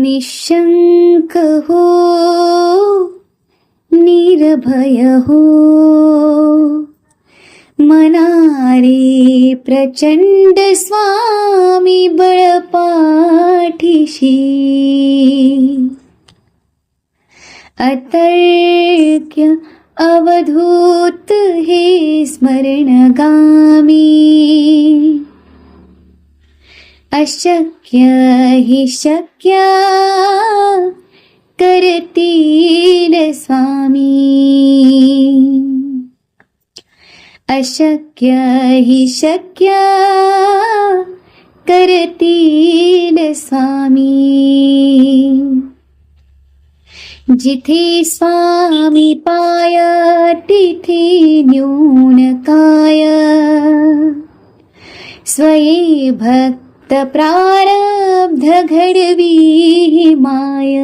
निशंक हो, निर्भय हो, मनारे प्रचंड स्वामी बळ पाठीशी. अतर्क्य अवधूत हे स्मरणगामी, अशक्य हि शक्य करतील स्वामी. अशक्य हि शक्य करतील स्वामी. जिथे स्वामी पाय तिथे न्यून काय, स्वये भक्त प्रारब्ध घडवी माय.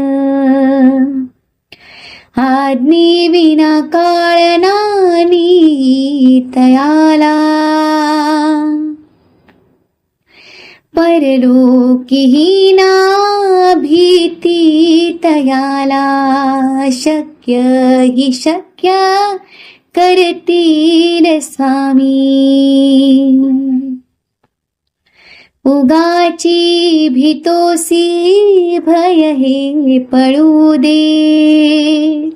आज्ञे विना काळ नानी तयाला, परलोकीही ना भीती तयाला. शक्य हि शक्य करतील स्वामी. उगाची भीतोसी भय हे पळू दे,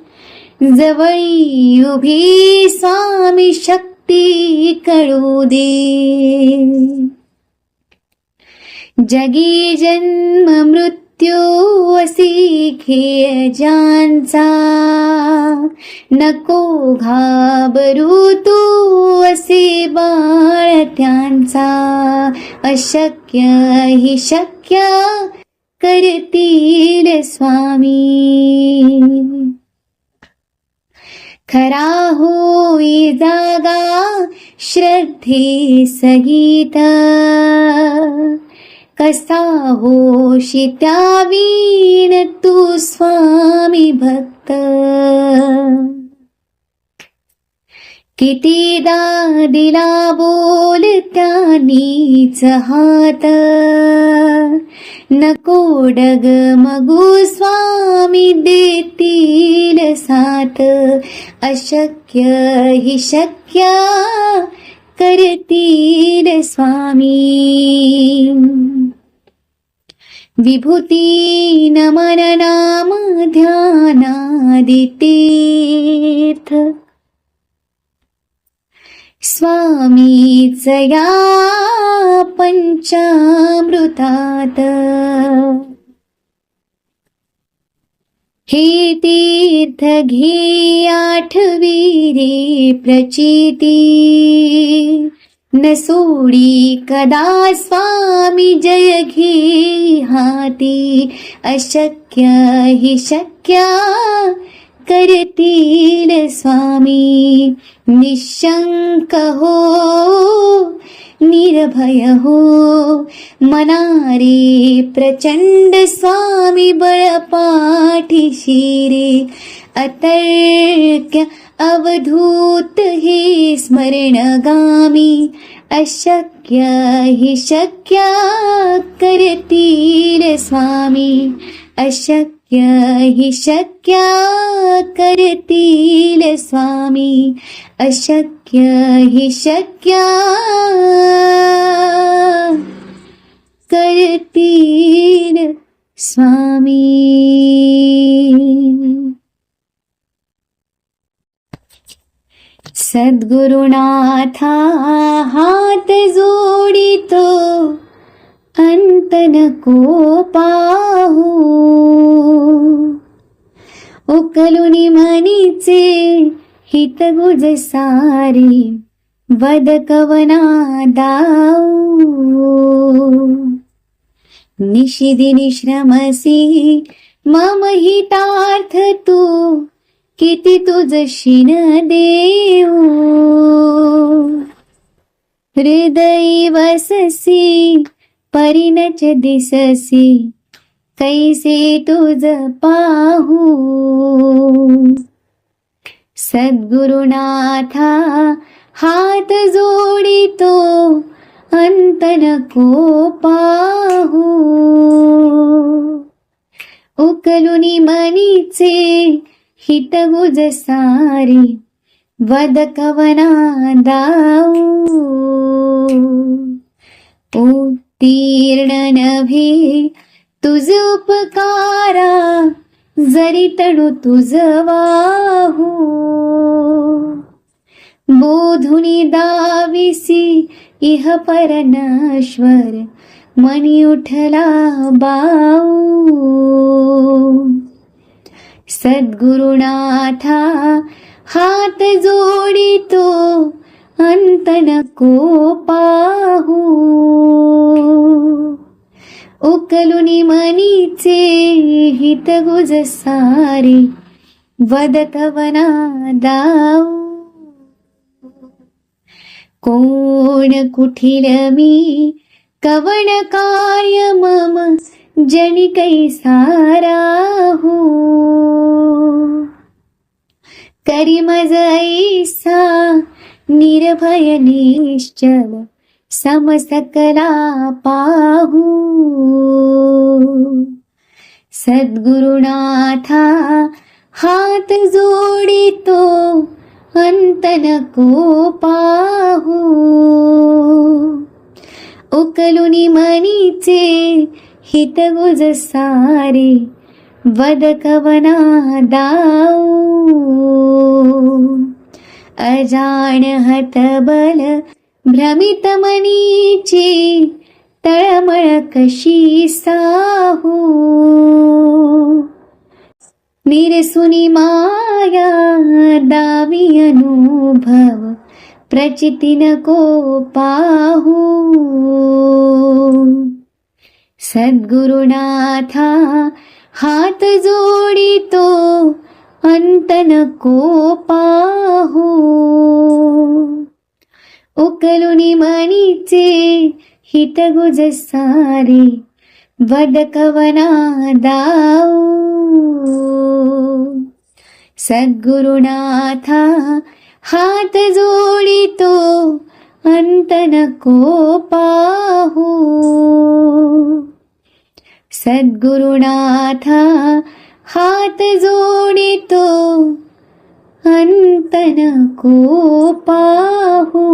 जवळी उभी स्वामी शक्ती कळू दे. जगी जन्म मृत्यू असी खेळ ज्यांचा, नको घाबरू तू असे बाळ त्यांचा. अशक्य हि शक्य करतील स्वामी. खरा होई जागा श्रद्धे सहित, कसा होशी त्यावीन तू स्वामी भक्त. कितीदा दिला बोल त्यानीच हात, नको डगमगू स्वामी देतील साथ. अशक्य हि शक्य करतील स्वामी. विभूती नमन नाम ध्यानादि तीर्थ, स्वामीच या पंचामृतात. हे तीर्थ घे आठवी रे प्रचिती, न सोडी कदा स्वामी जय घे हाती. अशक्य हि शक्य करतील स्वामी. निशंक हो, निर्भय हो, मनारे प्रचंड स्वामी बळ पाठीशी रे. अतर्क्य अवधूत हे स्मरणगामी, अशक्य हि शक्य करतील स्वामी. अशक्य हि शक्य करतील स्वामी. अशक्य हि शक्य करतील स्वामी. सद्गुरुनाथा हात जोडितो, अंत नको पाहू. उकलुनी मनीचे हित गुज सारी, वद कवना दाऊ. निशिदिनी श्रमसी मम हितार्थ तू, किती तुझशीन देऊ. हृदयी वससी परिणच दिससी, कैसे तुझ पाहू. सद्गुरुनाथा हात जोडितो, अंत नको पाहू. उकलुनी मनीचे हित गुज सारी, वद कवना दाऊ. उत्तीर्ण नभे तुझ उपकारा, जरी तडू तुझ वाहू. बोधुनी दाविसी इह परनश्वर, मनी उठला बाऊ. सद्गुरुनाथा हात जोडितो, अंत नको पाहू. उकलुनी मनीचे हित गुज सारी, वद कवना दाऊ. कोण कुठील मी कवण काय मम, जनी कैसा राहू. करी मज ऐसा निर्भय निश्चल, समसकला पाहू. सद्गुरुनाथा हात जोडितो, अंत नको पाहू. उकलुनी मनीचे हित गुज सारे, वद कवना दाऊ. अजाण हतबल भ्रमित मनीची, तळमळ कशी साहू. निरसुनी माया दावी अनुभव, प्रचिती नको पाहू. सद्गुरुनाथा हात जोडितो, अंत नको पाहू. उकलुनी मनीचे हित गुज सारे, वद कवना दाऊ. सद्गुरुनाथा हात जोडितो, अंत नको पाहू. सद्गुरुनाथा हात जोडितो, अंत नको पाहू.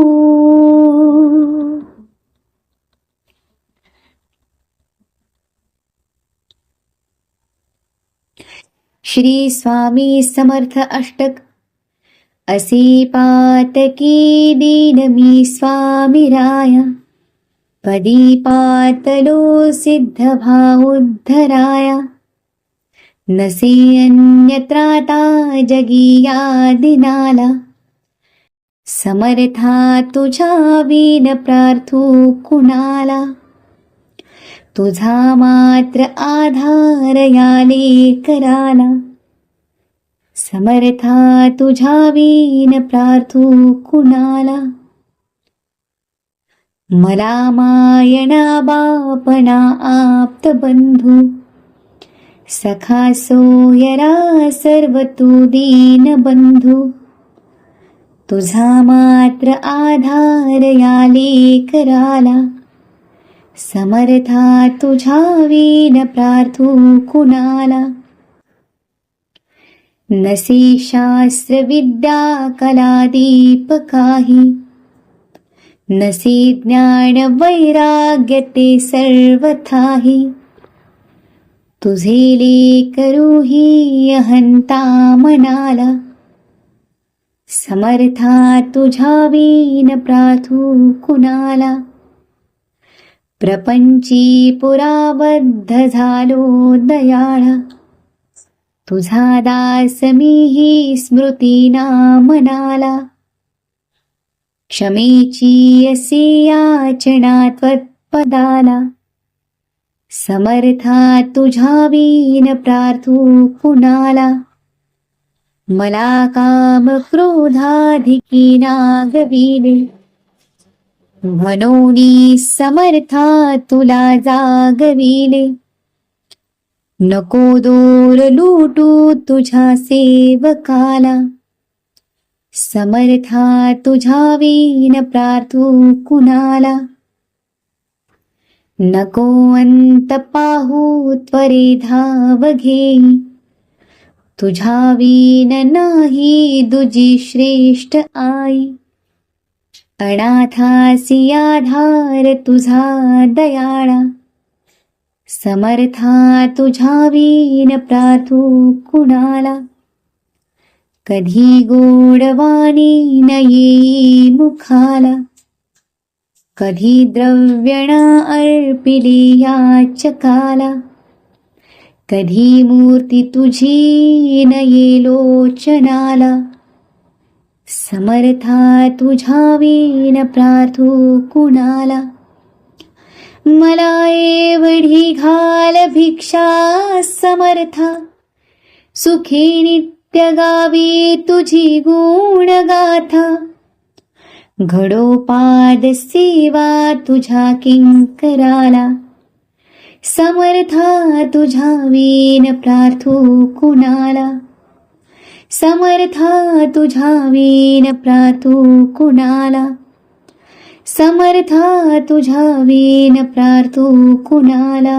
श्री स्वामी समर्थ अष्टक. असे पातकी दीन मी स्वामीराया, पदी पातलो सिद्ध भावोद्धराया. नसे अन्यत्राता जगिया दिनाला, समर्था तुझ्या विन प्रार्थू कुणाला. तुझा मात्र आधार याले कराला, समर्था तुझ्या विन प्रार्थू कुणाला. मला मायना बापना आप्त बंधू, सखा सोयरा सर्व तू दीन बंधू. तुझा मात्र आधार याले कराला, समर्था तुझ्या विन प्रार्थू कुणाला. नसे शास्त्र विद्या कला दीप काही, नसे ज्ञान वैराग्य ते सर्वथाही. तुझे लेकरू ही अहंता मनाला, समर्था तुझ्या विन प्रार्थू कुणाला. प्रपंची पुराबद्ध झालो दयाळा, तुझा दास मीही स्मृतीना मनाला. क्षमेची असे याचना त्वत्पदाला, समर्था तुझ्या विन प्रार्थू कुणाला. मला काम क्रोधाधिकी नागविले, म्हणूनी समर्था तुला जागविले. नको दोर लुटू तुझ्या सेवकाला, समर्था तुझ्या विन प्रार्थू कुणाला. नको अंत पाहू त्वरे धाव घेई, तुझ्या विन नाही दुजी श्रेष्ठ आई. अनाथासी आधार तुझा दयाळा, समर्था तुझ्या विन प्रार्थू कुणाला. कधी गोडवाणी न येई मुखाला, कधी द्रव्यणा अर्पिली याचकाला. कधी मूर्ती तुझी न ये लोचनाला, समर्था तुझ्या विन प्रार्थू कुणाला. मला एवढी घाल भिक्षा समर्था, सुखी नित्य गावी तुझी गुण गाथा. घडोपाद सेवा तुझ्या किंकराला, समर्था तुझ्या विन प्रार्थू कुणाला. समर्था तुझ्या विन प्रार्थू कुणाला. समर्था तुझ्या विन प्रार्थू कुणाला.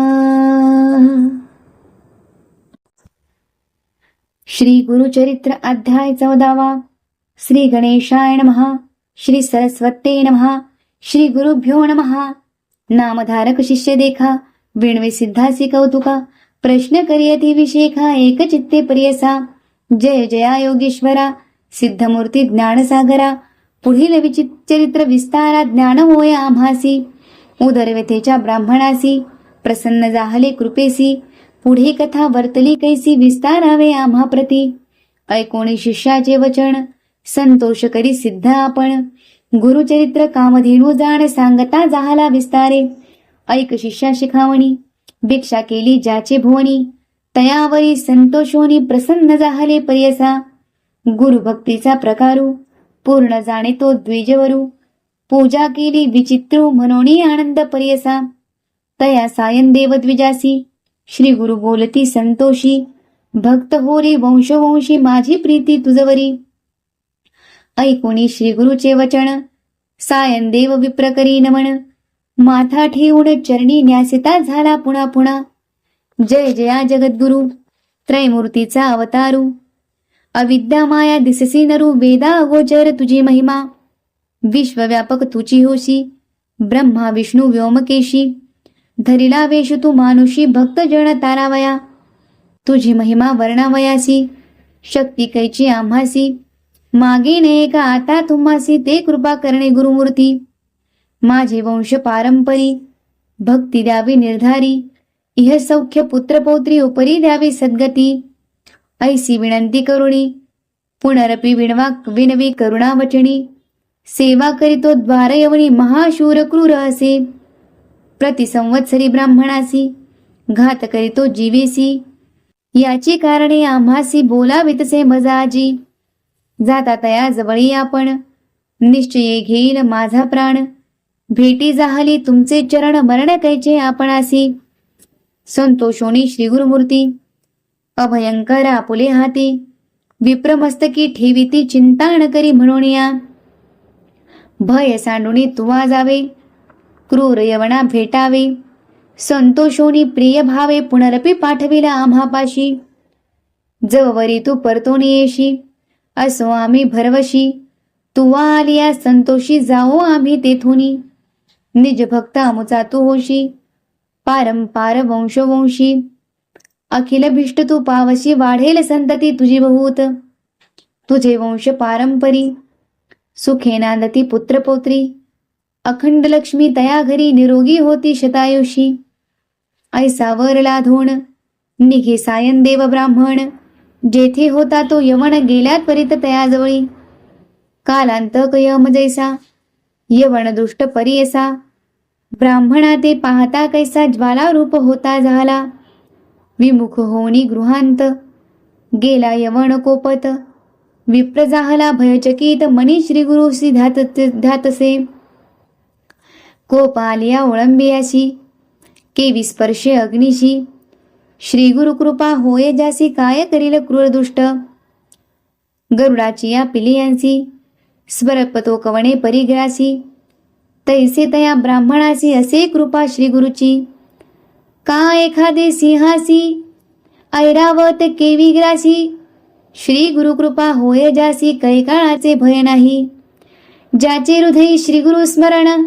श्री गुरुचरित्र अध्याय 14. श्री गणेशाय नमः. श्री सरस्वते नमः. श्री गुरुभ्यो नमः. नामधारक शिष्य देखा, विणवे सिद्धासी कौतुका. प्रश्न करियती विशेखा, एक चित्ते प्रियसा. जय जया योगेश्वरा, सिद्धमूर्ती ज्ञानसागरा. पुढील चरित्र विस्तारा, ज्ञान होय आम्हासी. उदरव्यथेच्या ब्राह्मणासी, प्रसन्न जाहले कृपेसी. पुढे कथा वर्तली कैसी, विस्तारावे आम्हा प्रती. ऐकोणी शिष्याचे वचन, संतोष करी सिद्ध आपण. गुरुचरित्र कामधेनू जाण, सांगता जाहला विस्तारे. ऐक शिष्या शिखावणी, भिक्षा केली ज्याचे भुवनी. तयावरी संतोषोनी, प्रसन्न जाहले परियसा. गुरुभक्तीचा प्रकारू, पूर्ण जाणे तो द्विजवरू. पूजा केली विचित्रू, मनोनी आनंद परियसा. तया सायन देव द्विजासी, श्री गुरु बोलती संतोषी. भक्त होरी वंशवंशी, माझी प्रीती तुझवरी. ऐकोनी श्री गुरुचे वचन, सायन देव विप्रकरी नमन. माथा ठेवून चरणी न्यासिता झाला पुन्हा पुन्हा. जय जया जगद्गुरु, त्रैमूर्तीचा अवतारू. अविद्या माया दिससी नरू, वेदा अगोचर तुझी महिमा. विश्वव्यापक तुची होशी, ब्रह्मा विष्णू व्योमकेशी. धरिला वेश तू मानुषी, भक्त जन तारावया. तुझी महिमा वर्णावयासी, शक्ती कैची आम्हासी. मागे नये का आता तुम्हासी, ते कृपा करणे गुरुमूर्ती. माझे वंश पारंपरी, भक्ती द्यावी निर्धारी. इह सौख्य पुत्रपौत्री, उपरी द्यावी सद्गती. ऐसी विनंती करुणी, पुनरपी विनवी करुणा वचनी. सेवा करीतो द्वार यवनी, महाशूर क्रूर असे. प्रति संवत्सरी ब्राह्मणासी, घात करीतो जीवेसी. याची कारणे आम्हासी, बोलावितसे मजाजी. जाता तया जवळी आपण, निश्चये घेईल माझा प्राण. भेटी जाहली तुमचे चरण, मरण कैचे आपणासी. संतोषोनी श्री गुरुमूर्ती, अभयंकर आपुले हाती. विप्रमस्तकी ठेविती, चिंता न करी म्हणून या. भय सांडुनी तुवा जावे, क्रूर यवना भेटावे. संतोषोनी प्रिय भावे, पुनरपी पाठविला आम्हापाशी. जववरी तू परतोनी येशी, असो आम्ही भरवशी. तुवा आलिया संतोषी, जाओ आम्ही तेथुनी. निज भक्त आमुचा तू होशी, पारंपार वंशवंशी. अखिल भिष्ट तू पावशी, वाढेल संतती तुझी बहुत. तुझे वंश पारंपरी, सुखे नांदती पुत्रपौत्री. अखंड लक्ष्मी तया घरी, निरोगी होती शतायुषी. ऐसा वर लाधोण, निघे सायन देव ब्राह्मण. जेथे होता तो यवन, गेल्या त्वरित तयाजवळी. कालांतक यम जैसा, यवन दुष्ट परियसा. ब्राह्मणा ते पाहता कैसा, ज्वाला रूप होता झाला. विमुख होनी गृहांत, गेला यवन कोपत. विप्र जाहला भयचकित, मनी श्री गुरुसी ध्यातसे. कोप आलिया ओळंबियाशी, केवी स्पर्शे अग्निशी. श्री गुरु कृपा होये जासी, काय करील क्रूर दुष्ट. गरुडाची या पिलियांसी, स्वरपतो कवणे परिग्रासी. तैसे तया ब्राह्मणासी असे कृपा श्री गुरुची. का एखादे सिंहासी ऐरावत केवी ग्रासी. श्री गुरुकृपा होय जासी कैकाळाचे भय नाही. ज्याचे हृदयी श्री गुरु स्मरण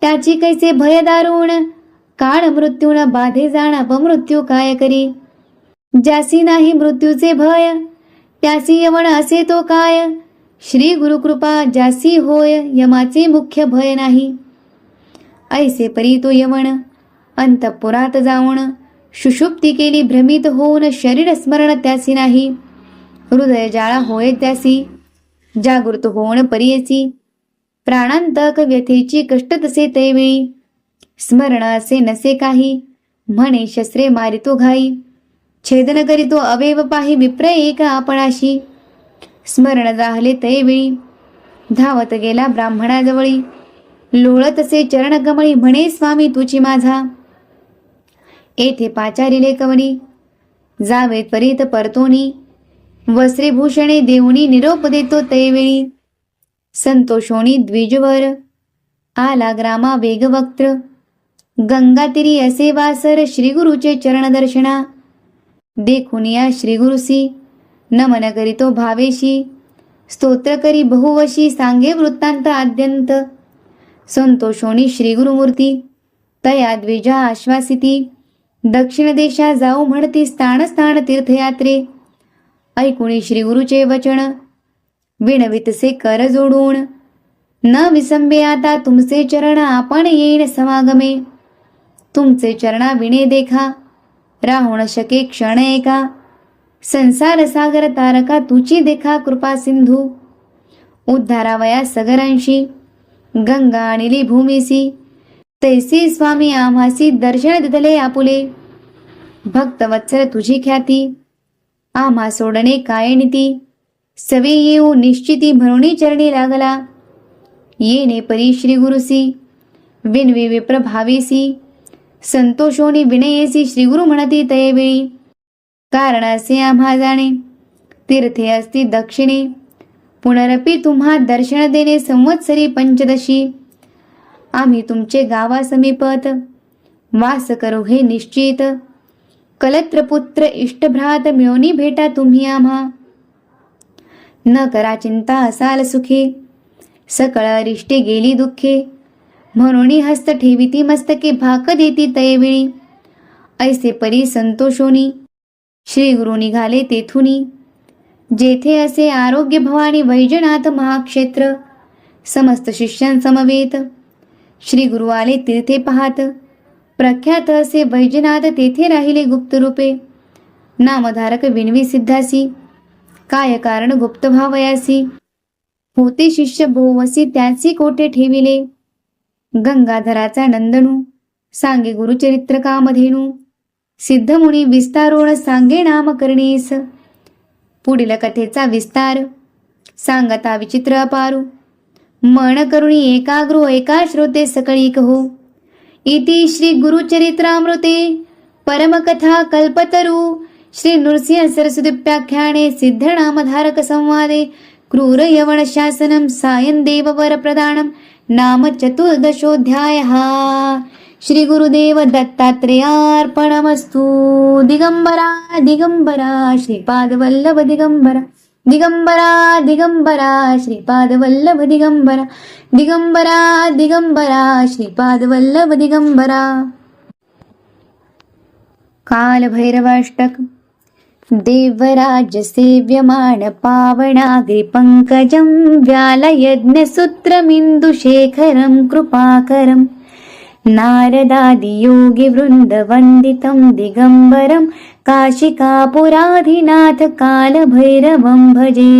त्याची कैसे भय दारुण. काळ मृत्यून बाधे जाण अपमृत्यू काय करी. ज्यासी नाही मृत्यूचे भय त्यासी यवण असे तो काय. श्री गुरुकृपा ज्यासी होय यमाचे मुख्य भय नाही. ऐसे परी तो यवण अंतपुरात जाऊन सुषुप्ती केली भ्रमित होऊन शरीर स्मरण त्यासी नाही. हृदय जाळा होय त्यासी जागृत होऊन परियेसी. प्राणांतक व्यथेची कष्ट तसे तैवेळी. स्मरण असे नसे काही म्हणे शस्त्रे मारितो घाई. छेदन करीतो अवेव पाही विप्र एक आपणाशी. स्मरण जाहले तैवेळी धावत गेला ब्राह्मणाजवळी. लोळतसे चरण कमळी म्हणे स्वामी तुची माझा. येथे पाचारिले कवणी जावे त्वरित परतोनी. वस्त्रे भूषणे देऊनी निरोप देतो तैवेळी. संतोषोनी द्विजवर आला ग्रामा वेगवक्त्र. गंगातीरी असे वासर श्रीगुरुचे चरण दर्शना. देखुनिया श्रीगुरुसी नमन करीतो भावेशी. स्तोत्र करी बहुवशी सांगे वृत्तांत आद्यंत. संतोषोनी श्रीगुरुमूर्ती तया द्विजा आश्वासिती. दक्षिण देशा जाऊ म्हणती स्थान स्थान तीर्थयात्रे. ऐकुणी श्रीगुरुचे वचन विणवितसे कर जोडून. न विसंबे आता तुमचे चरण आपण येईन समागमे. तुमचे चरणा विणे देखा राहून शके क्षण एका. संसार सागर तारका तुची देखा कृपा सिंधू. उद्धारावया सगरांशी गंगा आणिली भूमीसी. तैसी स्वामी आम्हासी दर्शन दिदले आपुले. भक्तवत्सर तुझी ख्याती आम्हा सोडणे काय नीती. सवे येऊ निश्चिती म्हणून चरणी लागला. येणे परी श्री गुरुसी विनवी विप्र भावेसी. संतोषोनी विनयेसी श्रीगुरु म्हणती तयवेळी. कारण असे आम्हा जाणे तीर्थे असती दक्षिणे. पुनरपी तुम्हा दर्शन देणे संवत्सरी पंचदशी. आम्ही तुमचे गावा समीपत वास करू हे निश्चित. कलत्रपुत्र इष्टभ्रात मिळवणी भेटा तुम्ही आम्हा. न करा चिंता असाल सुखे सकळ अरिष्टे गेली दुःखे. म्हणून हस्त ठेविती मस्तके भाक देती तयवेळी. ऐसे परी संतोषोनी श्री गुरु निघाले तेथुनी. जेथे असे आरोग्य भवानी वैजनाथ महाक्षेत्र. समस्त शिष्यांसमवेत श्री गुरु आले तीर्थे पाहात. प्रख्यात असे वैजनाथ तेथे राहिले गुप्त रूपे. नामधारक विनवी सिद्धासी काय कारण गुप्त भावयासी. होते शिष्य बहुवसी त्याची कोठे ठेविले. गंगाधराचा नंदनू सांगे गुरुचरित्र कामधेनू. सिद्धमुनी विस्तारोण सांगे नामकरणीस. पुढील कथेचा विस्तार सांगता विचित्र अपारू. मन करुणी एकाग्रो एका श्रोते सकळी कहो. इति श्री गुरुचरित्रामृते परमकथा कल्पतरू श्री नृसिंह सरस्वतीप्याख्याने सिद्धनामधारक संवादे क्रूर यवण शासनम सायं देववर प्रदानम नाम चतुर्दशोऽध्यायः. श्री गुरुदेव दत्तात्रेयार्पणमस्तु. दिगंबरा दिगंबरा श्रीपादवल्लभ दिगंबरा. दिगंबरा दिगंबरा श्रीपादवल्लभ दिगंबरा. दिगंबरा दिगंबरा श्रीपादवल्लभ दिगंबरा. कालभैरवाष्टक. देवराज सेव्यमान पावनाग्रि पंकजं व्यालयज्ञसूत्रमिन्दुशेखरं कृपाकरं. नारदादि योगी वृंद वंदितं दिगंबरं. काशिकापुराधिनाथ कालभैरवं भजे.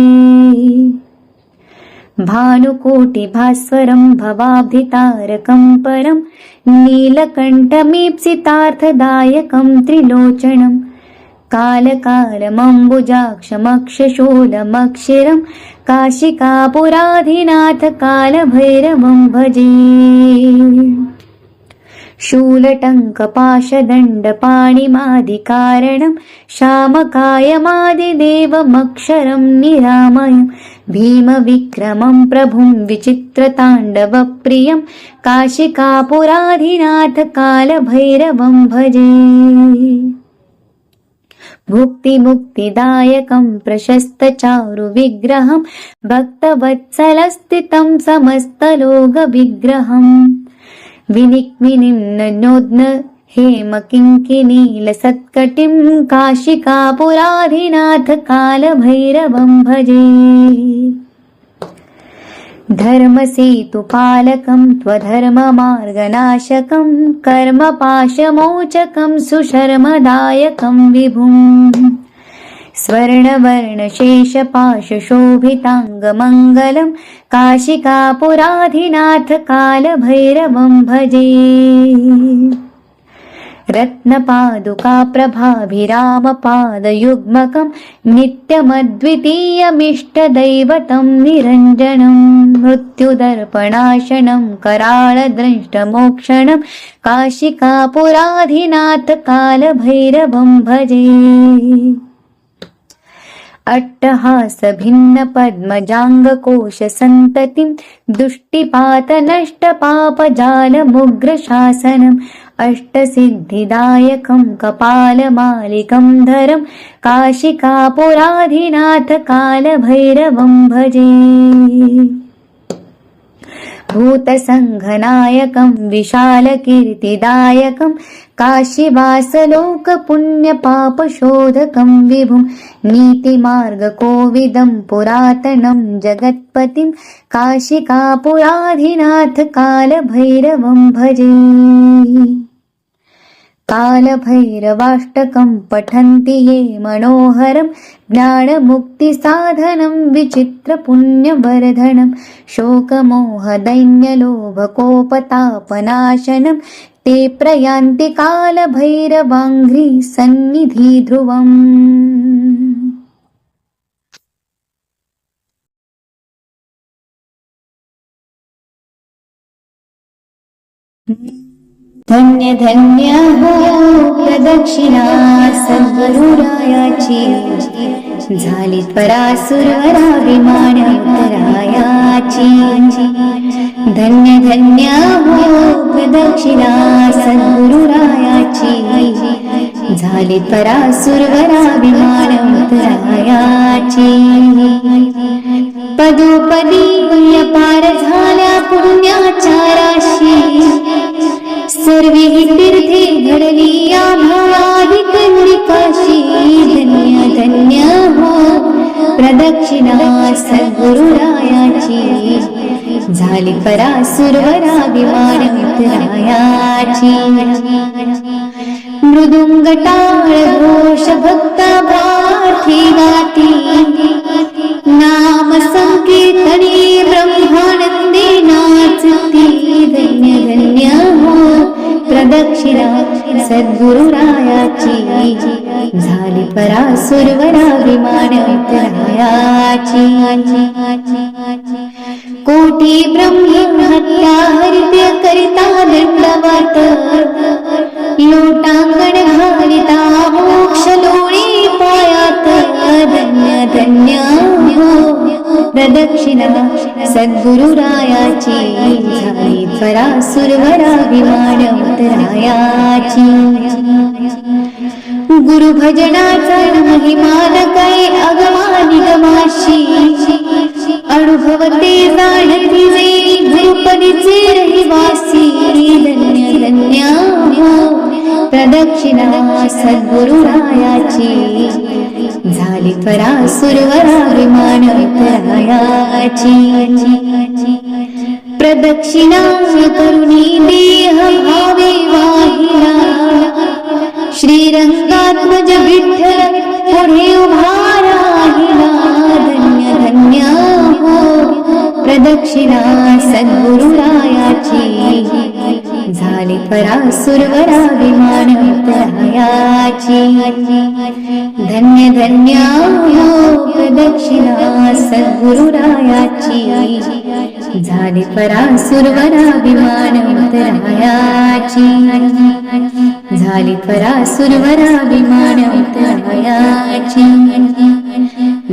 भानुकोटि भास्वरं भवाब्धितारकं परं. नीलकण्ठमीप्सितार्थदायकं त्रिलोचनं. कालकालमम्बुजाक्षमक्षशूलमक्षिरं. काशिकापुराधिनाथ कालभैरवं भजे. शूलटङ्कपाशदण्डपाणिमादिकारणं. श्यामकायमादिदेवमक्षरं निरामयं. भीमविक्रमं प्रभुं विचित्रताण्डवप्रियं काशिकापुराधिनाथ कालभैरवं भजे। भुक्तिमुक्तिदायकं प्रशस्तचारुविग्रहं भक्तवत्सलस्थितं समस्तलोकविग्रहम् विनिक्मिनिम्नोद्न हेमकिङ्किनीलसत्कटिं काशिकापुराधिनाथ कालभैरवं भजे। धर्मसेतुपालकं त्वधर्ममार्गनाशकं कर्मपाशमोचकं सुशर्मदायकं विभुं स्वर्णवर्णशेषपाशशोभिताङ्गमङ्गलं काशिकापुराधिनाथ कालभैरवं भजे। रत्नपादुकाप्रभाभिरामपादयुग्मकं नित्यमद्वितीयमिष्टदैवतं निरञ्जनं मृत्युदर्पणाशनं कराळद्रष्टमोक्षणं काशिकापुराधिनाथ कालभैरवं भजे। अट्टहासभिन्नपद्मजाङ्गकोशसन्ततिं दुष्टिपातनष्टपापजालमुग्रशासनम् अष्टसिद्धिदायकं कपालमालिकं धरं काशिकापुराधिनाथ कालभैरवं भजे। भूतसङ्घनायकं विशालकीर्तिदायकं काशीवासलोकपुण्यपापशोधकं विभुं नीतिमार्गकोविदं पुरातनं जगत्पतिं काशिकापुराधिनाथ कालभैरवं भजे। कालभैरवाष्टकं पठन्ति ये मनोहरं ज्ञानमुक्तिसाधनं विचित्रपुण्यवर्धनं शोकमोहदैन्यलोभकोपतापनाशनं ते प्रयान्ति कालभैरवाङ्घ्रि सन्निधि ध्रुवम्। धन्य धन्य हो प्रदक्षिणा सद्गुरुरायाची झाली परासुरवराभिमान उत्तरायाची। धन्य धन्य हो प्रदक्षिणा सद्गुरुरायाची झाली परासुरवराभिमान उत्तरायाची। पदोपदी पार झाल्या पुण्याचाराशी सर्वे तीर्थे घडली आभाधिकंडिकाशी। धन्य धन्य हो प्रदक्षिणा सद्गुरुरायाची झाली परासुरवराभिमान उत्तरायाची। मृदुंगटाळ घोष भक्ता पाठी गाती नाम संकीर्तने ब्रह्मानंदे नाचती। धन्य धन्य हो प्रदक्षिणा सद्गुरुरायाची झाली परासुरवराभिमान उत्तरायाची। कोटी ब्रह्महत्या हरित्य करिता दंडवत लोटांगण घालिता मोक्ष लोणी पायात। धन्य धन्य हो प्रदक्षिणा सद्गुरुरायाची झाली परासुरवराभिमान उत्तरायाची। गुरुभजनाचा महिमान काय अगमानिगमाशी अनुभवते जाणती जे गुरुपदीचे रहिवासी। धन्य धन्य हो प्रदक्षिणा सद्गुरुरायाची झाली परासुरवराभिमान उत्तरायाची। प्रदक्षिणा करुणी देह भावे वाहिला श्रीरंगात्मज विठ्ठल पुढे उभा राहिला। धन्य धन्य हो प्रदक्षिणा सद्गुरुरायाची झाली परासुरवराभिमान उत्तरायाची। धन्य धन्य हो प्रदक्षिणा सद्गुरुरायाची झाली परासुरवराभिमान उत्तरायाची। झाली परासुरवराभिमान उत्तरायाची।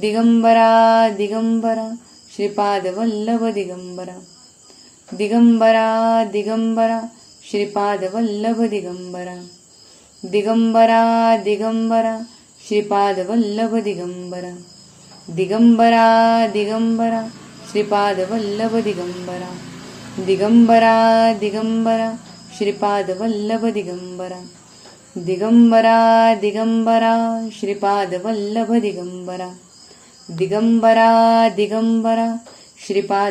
दिगंबरा दिगंबरा श्रीपादवल्लभ दिगंबरा दिगंबरा दिगंबरा श्रीपादवल्लभ दिगंबरा दिगंबरा दिगंबरा श्रीपादवल्लभ दिगंबरा दिगंबरा दिगंबरा श्रीपादवल्लभ दिगंबरा दिगंबरा दिगंबरा श्रीपादवल्लभ दिगंबरा दिगंबरा दिगंबरा श्रीपादवल्लभ दिगंबरा दिगंबरा दिगंबरा श्रीपाद